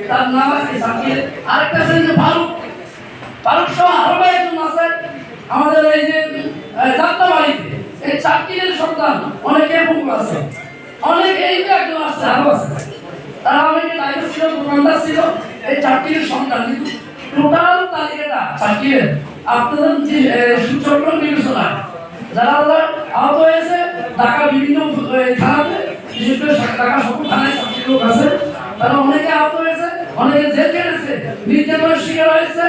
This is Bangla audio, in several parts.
তার নাম আছে সাকিব, আরেকটা আছে যে ফারুক, ফারুক সহ আরো একজন আছে আমাদের এই যে যাত্রাবাড়িতে। এই চাকরির সন্তান অনেকে বুক আছে, অনেকে এই যে একজন আছে, আরো আছে, তারা অনেকে ড্রাইভার ছিল, দোকানদার ছিল, এই চাকরির সন্তান। কিন্তু টোটাল তালিকাটা চাকরির আপনাদের চট্টগ্রাম বিবেচনা যারা আহত হয়েছে ঢাকা বিভিন্ন থানাতে, বিশেষ করে ঢাকা সকল থানায় চাকরির লোক আছে, তারা অনেকে আহত হয়েছে, অনেকে জেল কেটেছে, নির্যাতনের শিকার হয়েছে,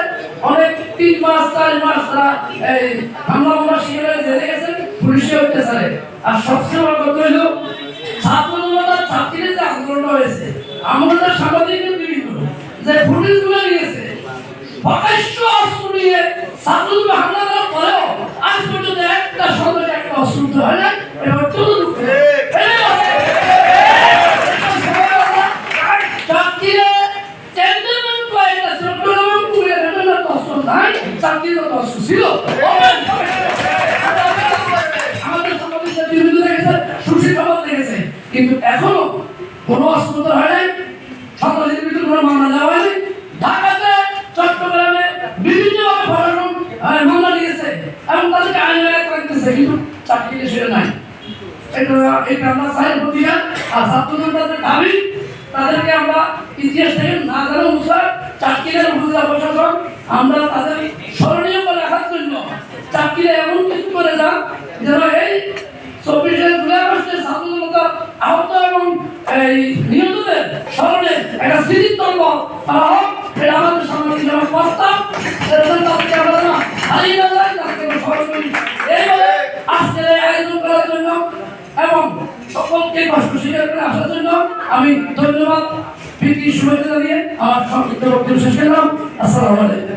অনেক 3 মাস 4 মাস তারা এই হামলা শিকার হয়ে জেলে গেছে পুলিশের অত্যাচারে। আর সবচেয়ে বড় কথা হলো ছাত্র জনতার ছাত্রীদের যে আন্দোলন হয়েছে, আমাদের সাংবাদিকদের বিভিন্ন যে ফুটেজগুলো নিয়েছে, প্রকাশ্য অস্ত্র নিয়ে ছাত্রদের হামলা করার পরেও আজ পর্যন্ত একটা সন্দেহ একটা অস্ত্র হয় না। এটা অত্যন্ত ছিল আমাদের সমাবেশের বিরুদ্ধে দেখেছে, সুশীলভাবে দেখেছে, কিন্তু এখনো কোনো অস্ত্র হয় নাই, সন্ত্রাসীদের বিরুদ্ধে কোনো মামলা দেওয়া হয়নি। ঢাকাতে চট্টগ্রামে বিভিন্নভাবে প্রশাসন মামলা দিয়েছে এবং তাদেরকে আইনে রাখতেছে, কিন্তু চাকরিতে সেটা নাই। এটা আমরা চাই প্রতিকার। আর ছাত্রদের তাদের দাবি, তাদেরকে আমরা ইতিহাস থেকে না জানা অনুসার চাকরির উপজেলা প্রশাসন আমরা তাদের স্মরণীয় করে রাখার জন্য চাকরিরা এমন কিছু করে যান যেন এই 24 জুলাই আগস্টের ছাত্রজনতা আহত এবং এই নিহতদের স্মরণে একটা স্মৃতিস্তম্ভ তারা হোক। এটা আমাদের সাংবাদিক প্রস্তাব, তাদেরকে আমরা না হারিয়ে না যাই, তাদেরকে স্মরণ করি। এইভাবে আজকের এই আয়োজন করার জন্য এবং সকলকে কষ্ট স্বীকার করে আসার জন্য আমি ধন্যবাদ, প্রীতি শুভেচ্ছা জানিয়ে আমার সংক্ষিপ্ত বক্তব্য শেষ করলাম। আসসালামু আলাইকুম।